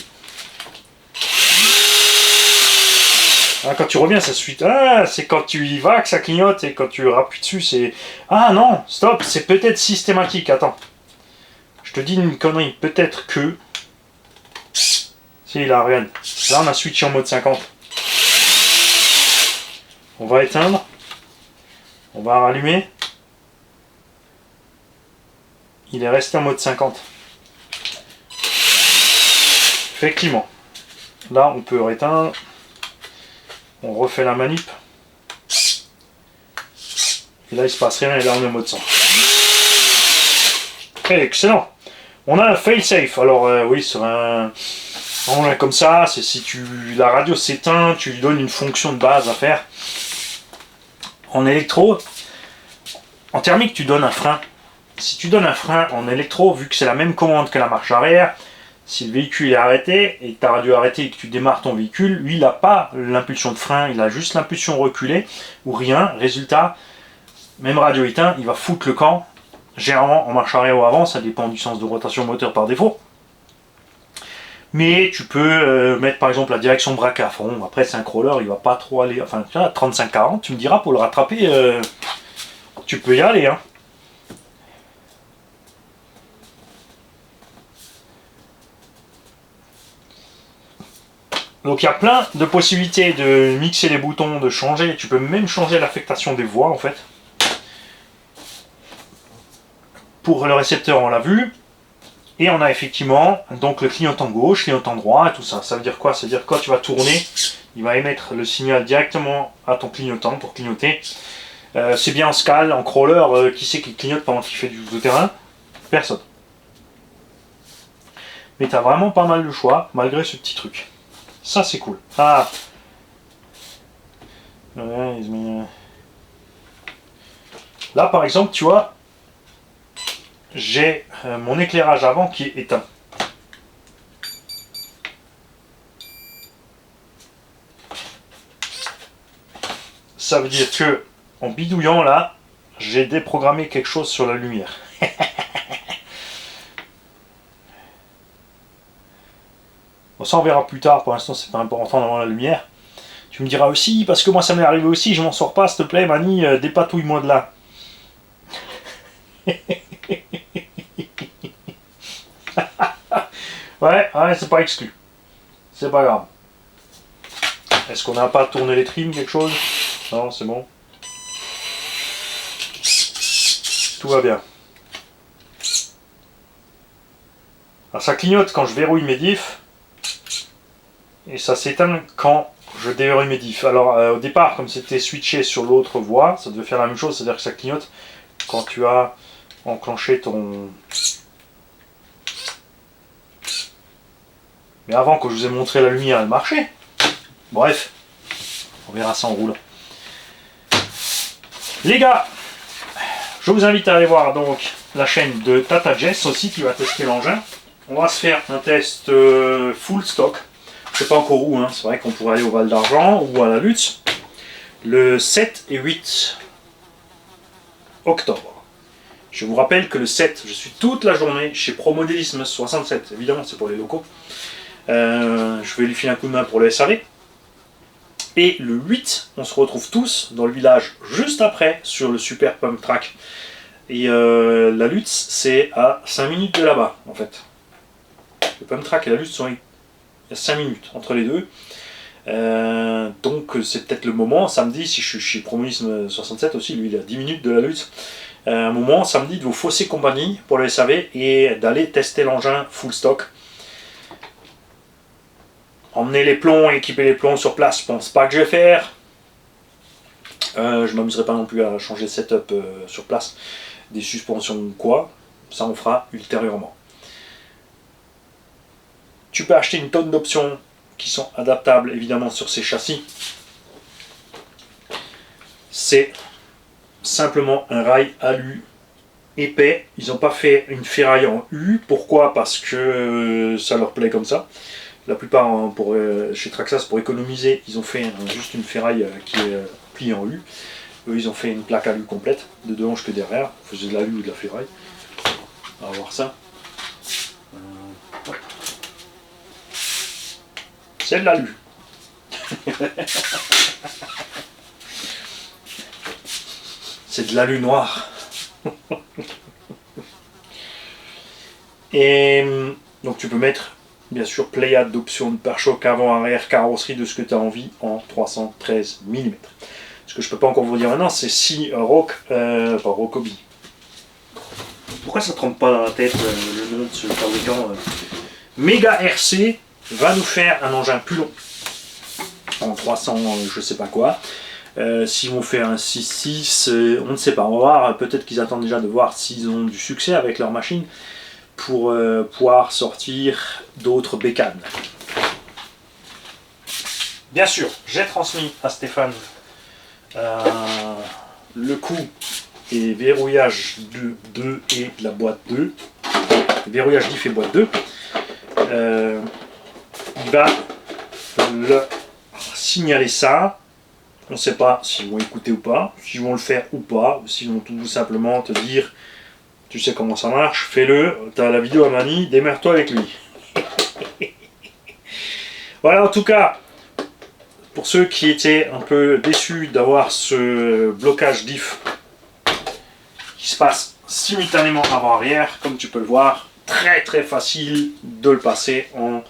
Ah, quand tu reviens, ça suit. Ah, c'est quand tu y vas que ça clignote et quand tu rappuies dessus, c'est. Ah non, stop, c'est peut-être systématique. Attends. Je te dis une connerie. Peut-être que. Si, là, regarde. Là, on a switché en mode 50. On va éteindre. On va rallumer. Il est resté en mode 50. Effectivement. Là, on peut rééteindre. On refait la manip. Et là, il se passe rien et là, on est en mode 100. Excellent. On a un fail-safe. Alors, oui, sur un... On a comme ça, c'est si la radio s'éteint, tu lui donnes une fonction de base à faire. En électro, en thermique, tu donnes un frein. Si tu donnes un frein en électro, vu que c'est la même commande que la marche arrière, si le véhicule est arrêté et que ta radio est arrêtée et que tu démarres ton véhicule, lui il n'a pas l'impulsion de frein, il a juste l'impulsion reculée ou rien. Résultat, même radio éteint, il va foutre le camp. Généralement en marche arrière ou avant, ça dépend du sens de rotation moteur par défaut. Mais tu peux mettre par exemple la direction braquée à fond. Après c'est un crawler, il va pas trop aller. Enfin tu vois, 35-40, tu me diras pour le rattraper, tu peux y aller. Hein. Donc il y a plein de possibilités de mixer les boutons, de changer. Tu peux même changer l'affectation des voix en fait. Pour le récepteur, on l'a vu. Et on a effectivement donc le clignotant gauche, clignotant droit et tout ça. Ça veut dire quoi? Ça veut dire que quand tu vas tourner, il va émettre le signal directement à ton clignotant pour clignoter. C'est bien en scale, en crawler, qui c'est qui clignote pendant qu'il fait du terrain? Personne. Mais tu as vraiment pas mal de choix malgré ce petit truc. Ça c'est cool. Ah. Ouais, là par exemple, tu vois, j'ai mon éclairage avant qui est éteint. Ça veut dire que en bidouillant là, j'ai déprogrammé quelque chose sur la lumière. Bon, ça on verra plus tard, pour l'instant c'est pas important d'avoir la lumière. Tu me diras aussi, parce que moi ça m'est arrivé aussi, je m'en sors pas, s'il te plaît Mani, dépatouille-moi de là. Ouais, c'est pas exclu. C'est pas grave. Est-ce qu'on n'a pas tourné les trims, quelque chose? Non, c'est bon. Tout va bien. Alors ça clignote quand je verrouille mes diffs. Et ça s'éteint quand je déverrouille mes diffs. Alors au départ, comme c'était switché sur l'autre voie, ça devait faire la même chose, c'est-à-dire que ça clignote quand tu as enclenché ton... Mais avant que je vous ai montré la lumière, elle marchait. Bref, on verra ça en roulant. Les gars, je vous invite à aller voir donc la chaîne de Tata Jess aussi qui va tester l'engin. On va se faire un test full stock. Je sais pas encore où, hein. C'est vrai qu'on pourrait aller au Val d'Argent ou à la Lutz. Le 7 et 8 octobre. Je vous rappelle que le 7, je suis toute la journée chez Promodélisme 67. Évidemment, c'est pour les locaux. Je vais lui filer un coup de main pour le SAV. Et le 8, on se retrouve tous dans le village juste après sur le Super Pump Track. Et la Lutz, c'est à 5 minutes de là-bas, en fait. Le Pump Track et la Lutz sont... Il y a 5 minutes entre les deux. Donc c'est peut-être le moment, samedi, si je suis chez Promodélisme 67 aussi, lui il est à 10 minutes de la Lutz. Un moment, samedi, de vous fausser compagnie pour le SAV et d'aller tester l'engin full stock. Emmener les plombs, équiper les plombs sur place, je pense pas que je vais faire. Je m'amuserai pas non plus à changer le setup sur place, des suspensions ou quoi. Ça on fera ultérieurement. Tu peux acheter une tonne d'options qui sont adaptables évidemment sur ces châssis. C'est simplement un rail alu épais. Ils n'ont pas fait une ferraille en U. Pourquoi? Parce que ça leur plaît comme ça. La plupart, chez Traxxas, pour économiser, ils ont fait juste une ferraille qui est pliée en U. Eux, ils ont fait une plaque alu complète, de deux hanches que derrière. Ils faisaient de l'alu ou de la ferraille. On va voir ça. Ouais. C'est de l'alu. C'est de l'alu noir. Et donc tu peux mettre bien sûr pléiade d'options de pare-choc avant, arrière, carrosserie de ce que tu as envie en 313 mm. Ce que je peux pas encore vous dire maintenant, c'est si Rockaby. Pourquoi ça ne trompe pas dans la tête le nom de ce fabricant Mega RC va nous faire un engin plus long en 300 je sais pas quoi. S'ils vont faire un 6.6, on ne sait pas. On va voir, peut-être qu'ils attendent déjà de voir s'ils ont du succès avec leur machine pour pouvoir sortir d'autres bécanes. Bien sûr, j'ai transmis à Stéphane le coup et verrouillage de 2 et de la boîte 2. Verrouillage diff et boîte 2. Il va le signaler ça. On ne sait pas s'ils vont écouter ou pas, s'ils vont le faire ou pas, ou s'ils vont tout simplement te dire tu sais comment ça marche, fais-le, tu as la vidéo à Mani, démerde-toi avec lui. Voilà, en tout cas, pour ceux qui étaient un peu déçus d'avoir ce blocage diff qui se passe simultanément avant-arrière, comme tu peux le voir, très très facile de le passer en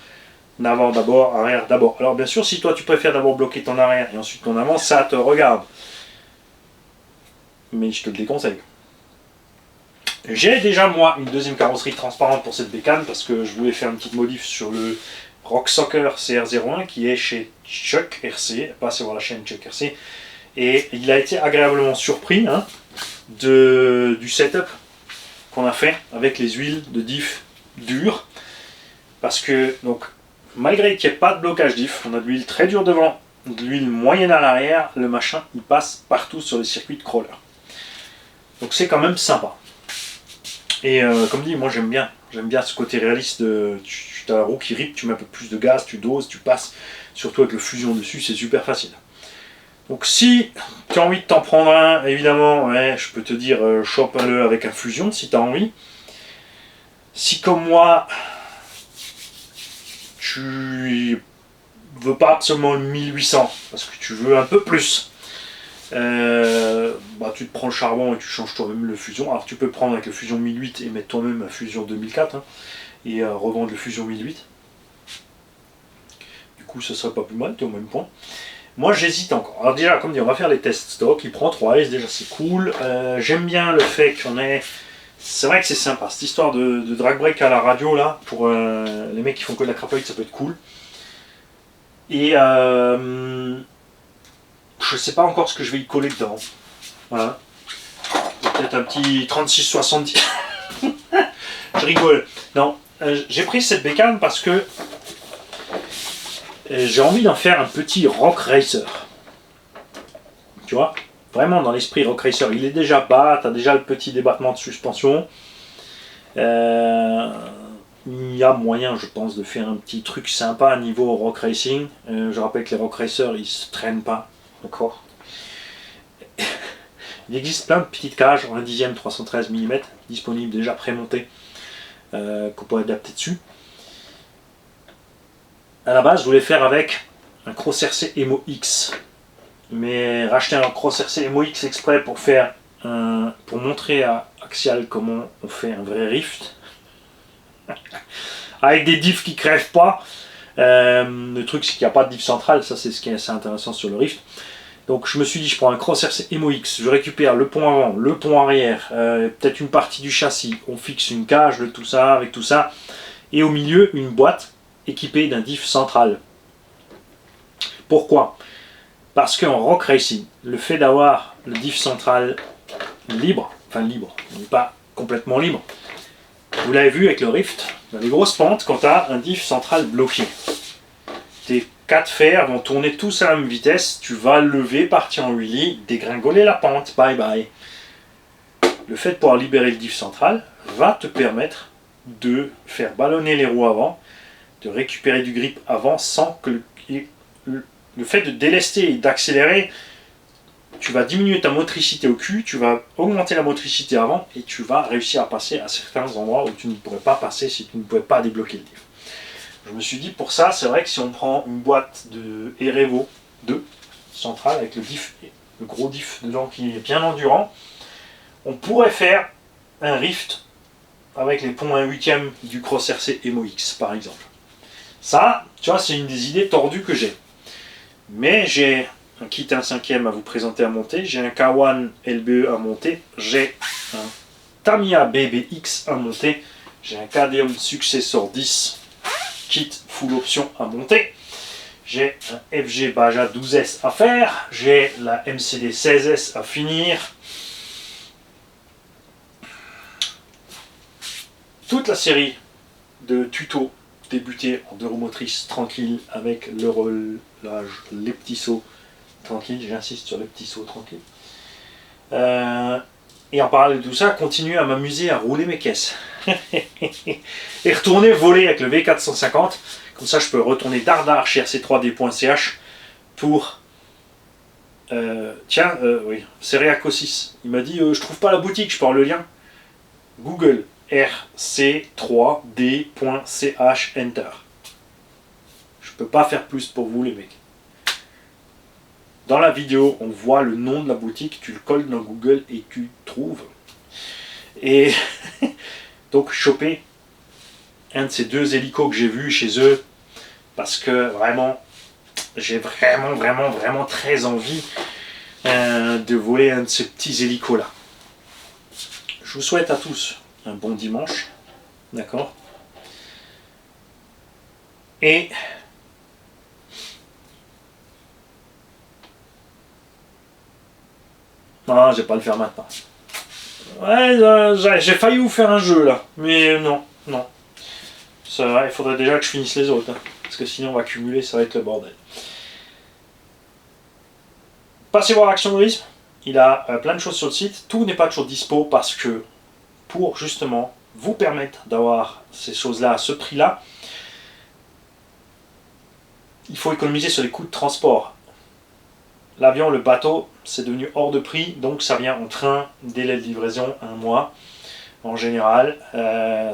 Avant d'abord, arrière d'abord. Alors bien sûr, si toi tu préfères d'abord bloquer ton arrière et ensuite ton avant, ça te regarde. Mais je te le déconseille. J'ai déjà moi une deuxième carrosserie transparente pour cette bécane parce que je voulais faire une petite modif sur le Rock Soccer CR01 qui est chez Chuck RC, passez voir la chaîne Chuck RC, et il a été agréablement surpris du setup qu'on a fait avec les huiles de diff dures, parce que donc malgré qu'il n'y ait pas de blocage diff, on a de l'huile très dure devant, de l'huile moyenne à l'arrière, le machin il passe partout sur les circuits de crawler, donc c'est quand même sympa. Et comme dit, moi j'aime bien ce côté réaliste de tu as la roue qui rip, tu mets un peu plus de gaz, tu doses, tu passes, surtout avec le fusion dessus, c'est super facile. Donc si tu as envie de t'en prendre un, évidemment, ouais, je peux te dire chope-le avec un fusion si tu as envie. Si comme moi, tu veux pas absolument le 1800, parce que tu veux un peu plus, tu te prends le charbon et tu changes toi-même le fusion. Alors tu peux prendre avec le fusion 1008 et mettre toi-même un fusion 2004 et revendre le fusion 1008. Du coup ce serait pas plus mal, tu es au même point. Moi j'hésite encore. Alors déjà comme dit, on va faire les tests stock, il prend 3S, déjà c'est cool. J'aime bien le fait qu'on ait... C'est vrai que c'est sympa, cette histoire de drag brake à la radio là, pour les mecs qui font que de la crapahuite, ça peut être cool. Et je sais pas encore ce que je vais y coller dedans. Voilà. Peut-être un petit 36-70. Je rigole. Non, j'ai pris cette bécane parce que j'ai envie d'en faire un petit rock racer. Tu vois, vraiment dans l'esprit rock racer. Il est déjà bas, tu as déjà le petit débattement de suspension. Il y a moyen, je pense, de faire un petit truc sympa à niveau rock racing. Je rappelle que les rock racers, ils se traînent pas. D'accord. Il existe plein de petites cages en 1/10 313 mm disponibles déjà pré-montées qu'on peut adapter dessus. À la base, je voulais faire avec un Cross RC Emo X, mais racheter un Cross RC Emo X exprès pour pour montrer à Axial comment on fait un vrai rift avec des diffs qui crèvent pas. Le truc c'est qu'il n'y a pas de diff central, ça c'est ce qui est assez intéressant sur le rift. Donc je me suis dit, je prends un Cross RC Emo X, je récupère le pont avant, le pont arrière, peut-être une partie du châssis, on fixe une cage de tout ça, avec tout ça, et au milieu une boîte équipée d'un diff central. Pourquoi? Parce qu'en rock racing, le fait d'avoir le diff central libre, enfin libre, il n'est pas complètement libre, vous l'avez vu avec le rift, dans les grosses pentes, quand tu as un diff central bloqué, tes 4 fers vont tourner tous à la même vitesse, tu vas lever, partir en wheelie, dégringoler la pente, bye bye. Le fait de pouvoir libérer le diff central va te permettre de faire ballonner les roues avant, de récupérer du grip avant sans que le fait de délester et d'accélérer, tu vas diminuer ta motricité au cul, tu vas augmenter la motricité avant et tu vas réussir à passer à certains endroits où tu ne pourrais pas passer si tu ne pouvais pas débloquer le diff. Je me suis dit pour ça, c'est vrai que si on prend une boîte de Erevo 2 centrale avec le gros diff dedans qui est bien endurant, on pourrait faire un rift avec les ponts 1/8 du Cross RC Emo X par exemple. Ça, tu vois, c'est une des idées tordues que j'ai. Mais j'ai un kit 1/5 à vous présenter à monter, j'ai un K1 LBE à monter, j'ai un Tamiya BBX à monter, j'ai un KDM Successor 10 kit full option à monter, j'ai un FG Baja 12S à faire, j'ai la MCD 16S à finir, toute la série de tutos débuter en 2 roues motrices tranquille avec le roulage, les petits sauts tranquille, j'insiste sur les petits sauts tranquilles. Et en parallèle de tout ça, continuer à m'amuser à rouler mes caisses. Et retourner voler avec le V450, comme ça je peux retourner dardard chez rc3d.ch pour... oui, c'est Reacosis. Il m'a dit, je trouve pas la boutique, je parle le lien. Google rc3d.ch enter. Je peux pas faire plus pour vous les mecs. Dans la vidéo, on voit le nom de la boutique, tu le colles dans Google et tu trouves. Et donc choper un de ces 2 hélicos que j'ai vu chez eux, parce que vraiment, j'ai vraiment très envie de voler un de ces petits hélicos là. Je vous souhaite à tous un bon dimanche, d'accord? Et non, je vais pas le faire maintenant. Ouais, j'ai failli vous faire un jeu là, mais non. Ça, il faudrait déjà que je finisse les autres, hein, parce que sinon on va cumuler, ça va être le bordel. Passez voir Action Modélisme, il a plein de choses sur le site, tout n'est pas toujours dispo parce que pour justement vous permettre d'avoir ces choses-là à ce prix-là, il faut économiser sur les coûts de transport. L'avion, le bateau, c'est devenu hors de prix, donc ça vient en train, délai de livraison, 1 mois. En général,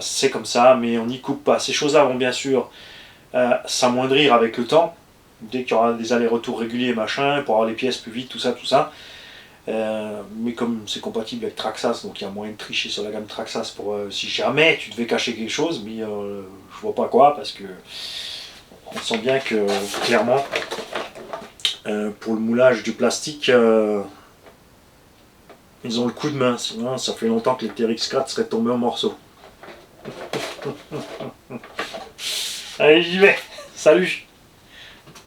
c'est comme ça, mais on n'y coupe pas. Ces choses-là vont bien sûr s'amoindrir avec le temps, dès qu'il y aura des allers-retours réguliers, machin, pour avoir les pièces plus vite, tout ça. Mais comme c'est compatible avec Traxxas, donc il y a moyen de tricher sur la gamme Traxxas pour si jamais tu devais cacher quelque chose, mais je vois pas quoi, parce que on sent bien que clairement, pour le moulage du plastique, ils ont le coup de main, sinon ça fait longtemps que les TRX4 seraient tombés en morceaux. Allez, j'y vais. Salut.